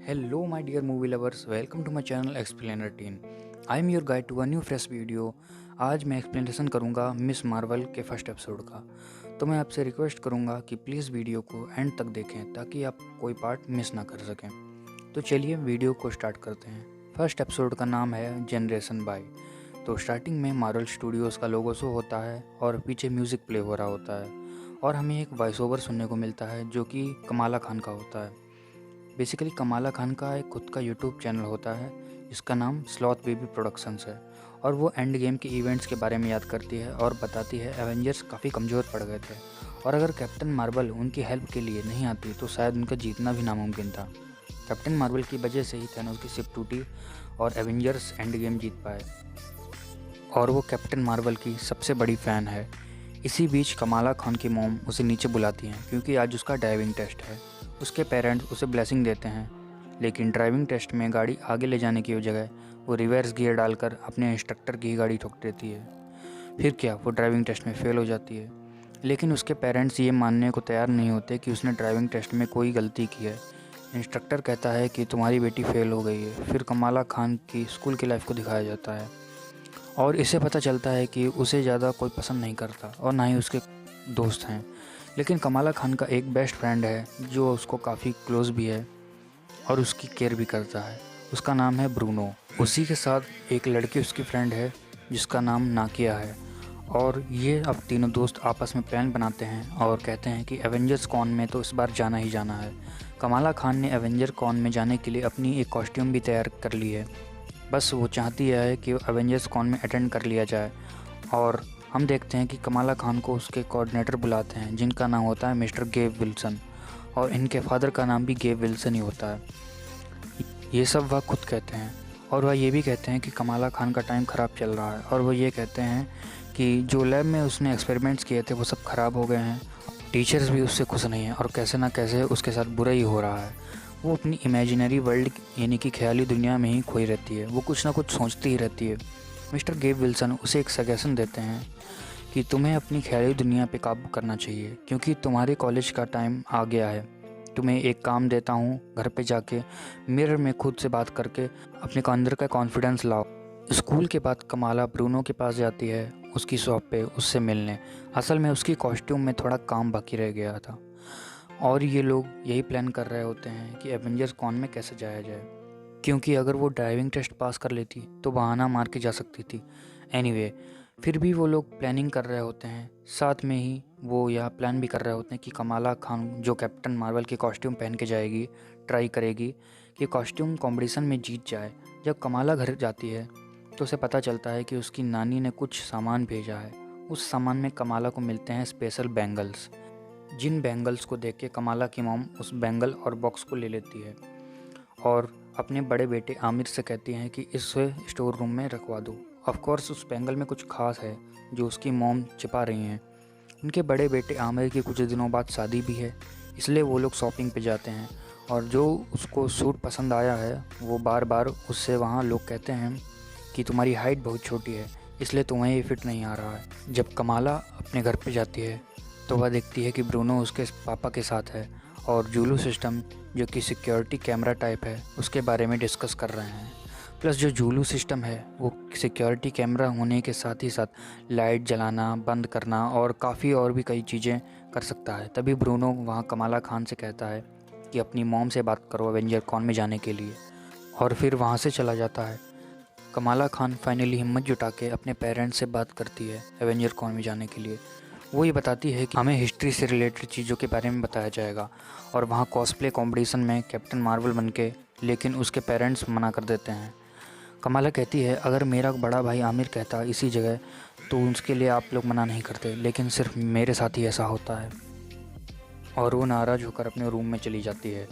Hello, my dear movie lovers. Welcome to my channel Explainer Teen. I am your guide to a new fresh video. आज मैं explanation करूँगा miss Marvel के first episode का। तो मैं आपसे request करूँगा कि प्लीज़ वीडियो को एंड तक देखें ताकि आप कोई पार्ट मिस ना कर सकें। तो चलिए वीडियो को स्टार्ट करते हैं। फर्स्ट एपिसोड का नाम है जनरेशन बाय। तो स्टार्टिंग में मार्वल स्टूडियोज़ का लोगो शो होता है और पीछे म्यूज़िक प्ले हो रहा होता है और हमें एक वॉइस ओवर सुनने को मिलता है जो कि कमाला खान का होता है। बेसिकली कमाला खान का एक खुद का यूट्यूब चैनल होता है जिसका नाम स्लॉथ बेबी प्रोडक्शंस है और वो एंड गेम के इवेंट्स के बारे में याद करती है और बताती है एवेंजर्स काफ़ी कमज़ोर पड़ गए थे और अगर कैप्टन मार्वल उनकी हेल्प के लिए नहीं आती तो शायद उनका जीतना भी नामुमकिन था। कैप्टन मार्वल की वजह से ही थैनोस की शिप टूटी और एवेंजर्स एंड गेम जीत पाए और वो कैप्टन मार्वल की सबसे बड़ी फ़ैन है। इसी बीच कमाला खान की मॉम उसे नीचे बुलाती हैं क्योंकि आज उसका ड्राइविंग टेस्ट है। उसके पेरेंट्स उसे ब्लेसिंग देते हैं लेकिन ड्राइविंग टेस्ट में गाड़ी आगे ले जाने की जगह वो रिवर्स गियर डालकर अपने इंस्ट्रक्टर की ही गाड़ी ठोक देती है। फिर क्या, वो ड्राइविंग टेस्ट में फ़ेल हो जाती है लेकिन उसके पेरेंट्स ये मानने को तैयार नहीं होते कि उसने ड्राइविंग टेस्ट में कोई गलती की है। इंस्ट्रक्टर कहता है कि तुम्हारी बेटी फ़ेल हो गई है। फिर कमाला खान की स्कूल की लाइफ को दिखाया जाता है और इसे पता चलता है कि उसे ज़्यादा कोई पसंद नहीं करता और ना ही उसके दोस्त हैं। लेकिन कमाला खान का एक बेस्ट फ्रेंड है जो उसको काफ़ी क्लोज़ भी है और उसकी केयर भी करता है। उसका नाम है ब्रूनो। उसी के साथ एक लड़की उसकी फ्रेंड है जिसका नाम नाकिया है और ये अब तीनों दोस्त आपस में प्लान बनाते हैं और कहते हैं कि एवेंजर्स कॉन में तो इस बार जाना ही जाना है। कमाला खान ने एवेंजर कॉन में जाने के लिए अपनी एक कॉस्ट्यूम भी तैयार कर ली है। बस वो चाहती है कि एवेंजर्स कॉन में अटेंड कर लिया जाए और हम देखते हैं कि कमाला खान को उसके कोऑर्डिनेटर बुलाते हैं जिनका नाम होता है मिस्टर गेव विल्सन और इनके फादर का नाम भी गेव विल्सन ही होता है। ये सब वह खुद कहते हैं और वह ये भी कहते हैं कि कमाला खान का टाइम ख़राब चल रहा है और वो ये कहते हैं कि जो लैब में उसने एक्सपेरिमेंट्स किए थे वो सब ख़राब हो गए हैं। टीचर्स भी उससे खुश नहीं हैं और कैसे ना कैसे उसके साथ बुरा ही हो रहा है। वो अपनी इमेजिनरी वर्ल्ड यानी कि ख्याली दुनिया में ही खोई रहती है। वो कुछ ना कुछ सोचती ही रहती है। मिस्टर गेव विल्सन उसे एक सजेशन देते हैं कि तुम्हें अपनी ख्याली दुनिया पे काबू करना चाहिए क्योंकि तुम्हारे कॉलेज का टाइम आ गया है। तुम्हें एक काम देता हूँ, घर पे जाके मिरर में खुद से बात करके अपने को अंदर का कॉन्फिडेंस लाओ। स्कूल के बाद कमाला ब्रूनो के पास जाती है उसकी शॉप पे उससे मिलने। असल में उसकी कॉस्ट्यूम में थोड़ा काम बाकी रह गया था और ये लोग यही प्लान कर रहे होते हैं कि एवेंजर्स कॉन में कैसे जाया जाए क्योंकि अगर वो ड्राइविंग टेस्ट पास कर लेती तो बहाना मार के जा सकती थी। एनीवे, फिर भी वो लोग प्लानिंग कर रहे होते हैं। साथ में ही वो यह प्लान भी कर रहे होते हैं कि कमाला खान जो कैप्टन मार्वल की कॉस्ट्यूम पहन के जाएगी, ट्राई करेगी कि कॉस्ट्यूम कॉम्पिटिशन में जीत जाए। जब कमाला घर जाती है तो उसे पता चलता है कि उसकी नानी ने कुछ सामान भेजा है। उस सामान में कमाला को मिलते हैं स्पेशल बैंगल्स, जिन बैंगल्स को देख के कमाला की मॉम उस बैंगल और बॉक्स को ले लेती है और अपने बड़े बेटे आमिर से कहती हैं कि इसे स्टोर रूम में रखवा दो। ऑफ कोर्स उस बैंगल में कुछ खास है जो उसकी मॉम छिपा रही हैं। उनके बड़े बेटे आमिर की कुछ दिनों बाद शादी भी है, इसलिए वो लोग शॉपिंग पे जाते हैं और जो उसको सूट पसंद आया है वो बार बार उससे वहाँ लोग कहते हैं कि तुम्हारी हाइट बहुत छोटी है इसलिए तुम्हें ये फिट नहीं आ रहा है। जब कमाला अपने घर पे जाती है तो वह देखती है कि ब्रूनो उसके पापा के साथ है और जूलू सिस्टम जो कि सिक्योरिटी कैमरा टाइप है उसके बारे में डिस्कस कर रहे हैं। प्लस जो जूलू सिस्टम है वो सिक्योरिटी कैमरा होने के साथ ही साथ लाइट जलाना, बंद करना और काफ़ी और भी कई चीज़ें कर सकता है। तभी ब्रूनो वहाँ कमाला खान से कहता है कि अपनी मॉम से बात करो एवेंजर कॉन में जाने के लिए और फिर वहाँ से चला जाता है। कमाला खान फाइनली हिम्मत जुटा के अपने पेरेंट्स से बात करती है एवेंजर कॉन में जाने के लिए। वो ये बताती है कि हमें हिस्ट्री से रिलेटेड चीज़ों के बारे में बताया जाएगा और वहाँ कॉस्प्ले कंपटीशन में कैप्टन मार्वल बन के, लेकिन उसके पेरेंट्स मना कर देते हैं। कमाला कहती है अगर मेरा बड़ा भाई आमिर कहता इसी जगह तो उसके लिए आप लोग मना नहीं करते, लेकिन सिर्फ मेरे साथ ही ऐसा होता है। और वो नाराज़ होकर अपने रूम में चली जाती है।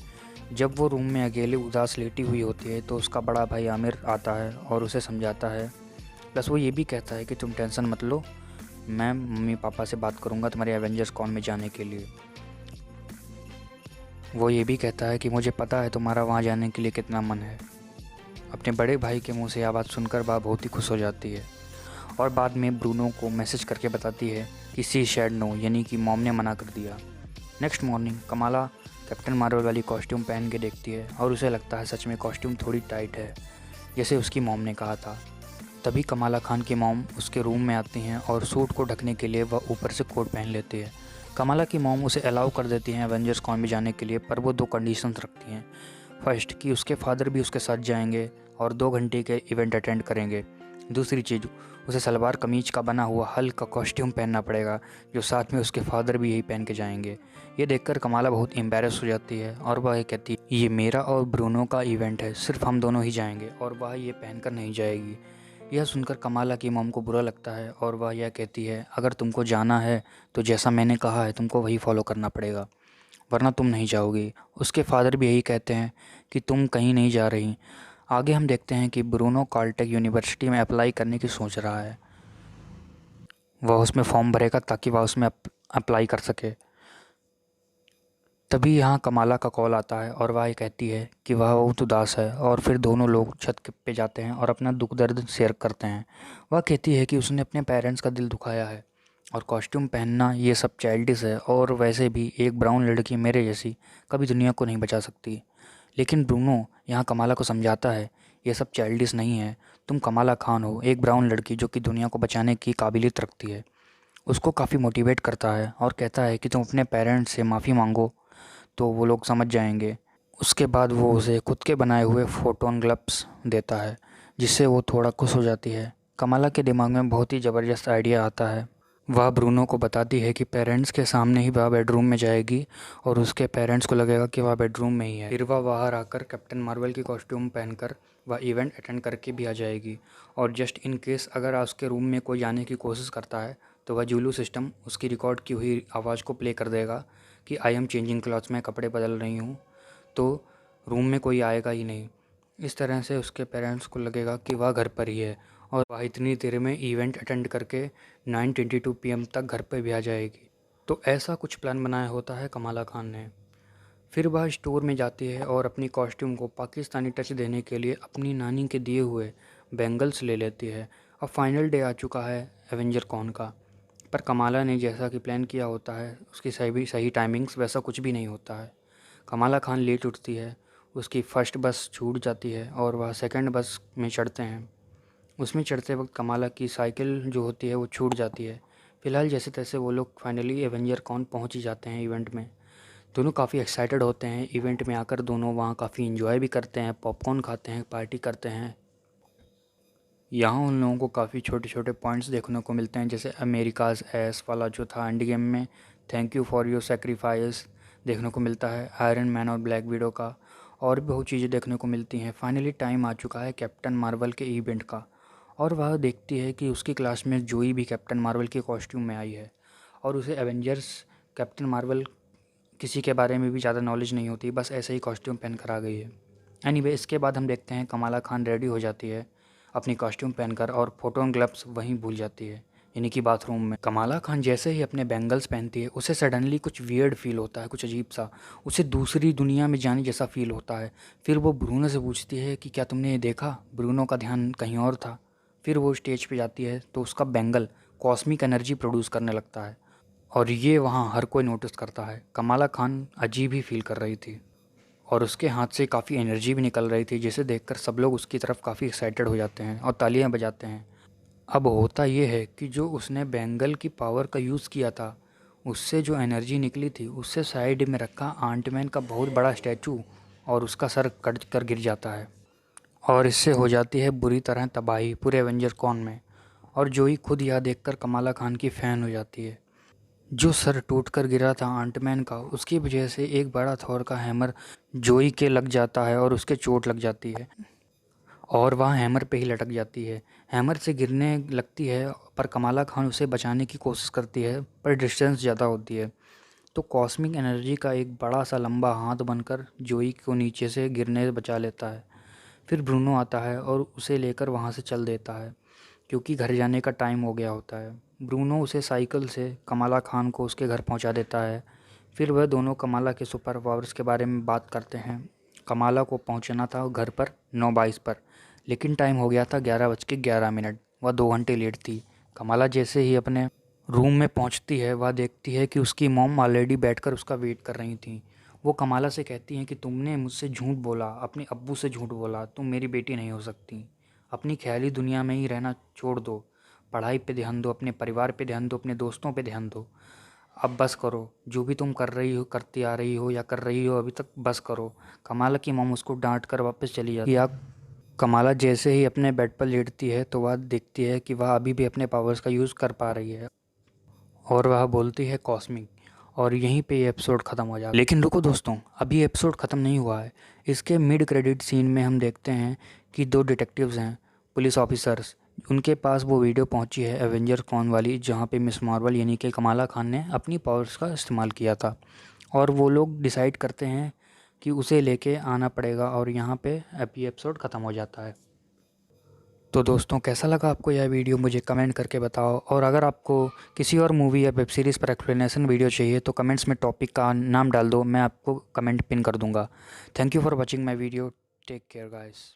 जब वो रूम में अकेले उदास लेटी हुई होती है तो उसका बड़ा भाई आमिर आता है और उसे समझाता है। प्लस वो ये भी कहता है कि तुम टेंशन मत लो, मैं मम्मी पापा से बात करूंगा तुम्हारे एवेंजर्स कॉन में जाने के लिए। वो ये भी कहता है कि मुझे पता है तुम्हारा वहाँ जाने के लिए कितना मन है। अपने बड़े भाई के मुंह से यह बात सुनकर वह बहुत ही खुश हो जाती है और बाद में ब्रूनो को मैसेज करके बताती है कि सी शेड नो, यानी कि मॉम ने मना कर दिया। Next morning Kamala captain Marvel वाली कॉस्ट्यूम पहन के देखती है और उसे लगता है सच में कॉस्ट्यूम थोड़ी टाइट है, जैसे उसकी मॉम ने कहा था। तभी कमाला खान की मॉम उसके रूम में आती हैं और सूट को ढकने के लिए वह ऊपर से कोट पहन लेती है। कमाला की मॉम उसे अलाउ कर देती हैं एवेंजर्स कॉन में जाने के लिए, पर वो 2 कंडीशंस रखती हैं। फर्स्ट कि उसके फादर भी उसके साथ जाएंगे और 2 घंटे के इवेंट अटेंड करेंगे। दूसरी चीज़, उसे सलवार कमीज का बना हुआ हल्क का कॉस्ट्यूम पहनना पड़ेगा, जो साथ में उसके फादर भी यही पहन के जाएंगे। ये देखकर कमाला बहुत एम्बेरस हो जाती है और वह ये कहती है ये मेरा और ब्रूनो का इवेंट है, सिर्फ हम दोनों ही जाएंगे और वह ये पहनकर नहीं जाएगी। यह सुनकर कमाला की मॉम को बुरा लगता है और वह यह कहती है अगर तुमको जाना है तो जैसा मैंने कहा है तुमको वही फॉलो करना पड़ेगा, वरना तुम नहीं जाओगी। उसके फादर भी यही कहते हैं कि तुम कहीं नहीं जा रही। आगे हम देखते हैं कि ब्रूनो काल्टेक यूनिवर्सिटी में अप्लाई करने की सोच रहा है। वह उसमें फॉर्म भरेगा ताकि वह उसमें अप्लाई कर सके। तभी यहाँ कमाला का कॉल आता है और वह ये कहती है कि वह बहुत उदास है और फिर दोनों लोग छत पे जाते हैं और अपना दुख दर्द शेयर करते हैं। वह कहती है कि उसने अपने पेरेंट्स का दिल दुखाया है और कॉस्ट्यूम पहनना ये सब चाइल्डिश है, और वैसे भी एक ब्राउन लड़की मेरे जैसी कभी दुनिया को नहीं बचा सकती। लेकिन ब्रूनो यहाँ कमाला को समझाता है ये सब चाइल्डिश नहीं है, तुम कमाला खान हो, एक ब्राउन लड़की जो कि दुनिया को बचाने की काबिलियत रखती है। उसको काफ़ी मोटिवेट करता है और कहता है कि तुम अपने पेरेंट्स से माफ़ी मांगो तो वो लोग समझ जाएंगे। उसके बाद वो उसे खुद के बनाए हुए फोटोन ग्लव्स देता है, जिससे वो थोड़ा खुश हो जाती है। कमाला के दिमाग में बहुत ही ज़बरदस्त आइडिया आता है। वह ब्रूनो को बताती है कि पेरेंट्स के सामने ही वह बेडरूम में जाएगी और उसके पेरेंट्स को लगेगा कि वह बेडरूम में ही है। फिर वह बाहर आकर कैप्टन मार्वल की कॉस्ट्यूम पहनकर वह इवेंट अटेंड करके भी आ जाएगी, और जस्ट इन केस अगर उसके रूम में कोई जाने की कोशिश करता है तो वह जूलू सिस्टम उसकी रिकॉर्ड की हुई आवाज़ को प्ले कर देगा कि आई एम चेंजिंग क्लॉथ्स, मैं कपड़े बदल रही हूँ, तो रूम में कोई आएगा ही नहीं। इस तरह से उसके पेरेंट्स को लगेगा कि वह घर पर ही है और वह इतनी देर में इवेंट अटेंड करके 9:22 PM तक घर पर भी आ जाएगी। तो ऐसा कुछ प्लान बनाया होता है कमाला खान ने। फिर वह स्टोर में जाती है और अपनी कॉस्ट्यूम को पाकिस्तानी टच देने के लिए अपनी नानी के दिए हुए बैंगल्स ले लेती है। अब फाइनल डे आ चुका है एवेंजर कॉन का, पर कमाला ने जैसा कि प्लान किया होता है उसकी सही टाइमिंग्स वैसा कुछ भी नहीं होता है। कमाला खान लेट उठती है, उसकी फ़र्स्ट बस छूट जाती है और वह सेकंड बस में चढ़ते हैं। उसमें चढ़ते वक्त कमाला की साइकिल जो होती है वो छूट जाती है। फ़िलहाल जैसे तैसे वो लोग फाइनली एवेंजर कॉन पहुंच ही जाते हैं इवेंट में। दोनों काफ़ी एक्साइटेड होते हैं इवेंट में आकर, दोनों वहाँ काफ़ी इन्जॉय भी करते हैं, पॉपकॉर्न खाते हैं, पार्टी करते हैं। यहाँ उन लोगों को काफ़ी छोटे छोटे पॉइंट्स देखने को मिलते हैं, जैसे अमेरिकाज़ एस वाला जो था एंड गेम में, thank you for your sacrifice देखने को मिलता है, आयरन मैन और ब्लैक विडो का, और भी बहुत चीज़ें देखने को मिलती हैं। फाइनली टाइम आ चुका है कैप्टन मार्वल के इवेंट का, और वह देखती है कि उसकी क्लास में जोई भी कैप्टन मार्वल के कॉस्ट्यूम में आई है, और उसे एवेंजर्स कैप्टन मार्वल किसी के बारे में भी ज़्यादा नॉलेज नहीं होती, बस ऐसे ही कॉस्ट्यूम पहन कर आ गई है। एनीवे, इसके बाद हम देखते हैं कमाला खान रेडी हो जाती है अपनी कॉस्ट्यूम पहनकर और फोटोन ग्लव्स वहीं भूल जाती है, यानी कि बाथरूम में। कमाला खान जैसे ही अपने बैंगल्स पहनती है उसे सडनली कुछ वियर्ड फील होता है, कुछ अजीब सा, उसे दूसरी दुनिया में जाने जैसा फील होता है। फिर वो ब्रूनो से पूछती है कि क्या तुमने ये देखा? ब्रूनो का ध्यान कहीं और था। फिर वो स्टेज पे जाती है तो उसका बैंगल कॉस्मिक एनर्जी प्रोड्यूस करने लगता है, और ये वहाँ हर कोई नोटिस करता है। कमाला खान अजीब ही फील कर रही थी और उसके हाथ से काफ़ी एनर्जी भी निकल रही थी, जिसे देखकर सब लोग उसकी तरफ काफ़ी एक्साइटेड हो जाते हैं और तालियां बजाते हैं। अब होता ये है कि जो उसने बैंगल की पावर का यूज़ किया था, उससे जो एनर्जी निकली थी उससे साइड में रखा आंटमैन का बहुत बड़ा स्टैचू और उसका सर कट कर गिर जाता है, और इससे हो जाती है बुरी तरह तबाही पूरे एवेंजर कॉन में। और जोई खुद यह देखकर कमाला खान की फ़ैन हो जाती है। जो सर टूटकर गिरा था आंटमैन का, उसकी वजह से एक बड़ा थॉर का हैमर जोई के लग जाता है और उसके चोट लग जाती है और वह हैमर पे ही लटक जाती है। हैमर से गिरने लगती है, पर कमाला खान उसे बचाने की कोशिश करती है, पर डिस्टेंस ज़्यादा होती है, तो कॉस्मिक एनर्जी का एक बड़ा सा लंबा हाथ बनकर जोई को नीचे से गिरने से बचा लेता है। फिर ब्रूनो आता है और उसे लेकर वहाँ से चल देता है, क्योंकि घर जाने का टाइम हो गया होता है। ब्रूनो उसे साइकिल से कमाला खान को उसके घर पहुंचा देता है। फिर वह दोनों कमाला के सुपर पावर्स के बारे में बात करते हैं। कमाला को पहुंचना था घर पर 9:22 पर, लेकिन टाइम हो गया था 11:11। वह 2 घंटे लेट थी। कमाला जैसे ही अपने रूम में पहुंचती है, वह देखती है कि उसकी मॉम ऑलरेडी बैठकर उसका वेट कर रही थी। वो कमाला से कहती हैं कि तुमने मुझसे झूठ बोला, अपने अब्बू से झूठ बोला, तुम मेरी बेटी नहीं हो सकती। अपनी ख़याली दुनिया में ही रहना छोड़ दो, पढ़ाई पे ध्यान दो, अपने परिवार पे ध्यान दो, अपने दोस्तों पे ध्यान दो। अब बस करो, जो भी तुम कर रही हो, करती आ रही हो या कर रही हो अभी तक, बस करो। कमाला की मॉम उसको डांट कर वापस चली जाती है। या कमाला जैसे ही अपने बेड पर लेटती है तो वह देखती है कि वह अभी भी अपने पावर्स का यूज़ कर पा रही है और वह बोलती है कॉस्मिक। और यहीं पे ये एपिसोड ख़त्म हो जाता है। लेकिन रुको दोस्तों, अभी एपिसोड ख़त्म नहीं हुआ है। इसके मिड क्रेडिट सीन में हम देखते हैं कि दो डिटेक्टिव्स हैं, पुलिस ऑफिसर्स, उनके पास वो वीडियो पहुंची है एवेंजर कॉन वाली, जहां पे मिस मार्वल यानी कि कमाला खान ने अपनी पावर्स का इस्तेमाल किया था। और वो लोग डिसाइड करते हैं कि उसे लेके आना पड़ेगा और यहाँ पे अभी एपिसोड ख़त्म हो जाता है। तो दोस्तों, कैसा लगा आपको यह वीडियो, मुझे कमेंट करके बताओ। और अगर आपको किसी और मूवी या वेब सीरीज़ पर एक्सप्लेनेशन वीडियो चाहिए तो कमेंट्स में टॉपिक का नाम डाल दो, मैं आपको कमेंट पिन कर दूंगा। Thank you for watching my video. Take care guys.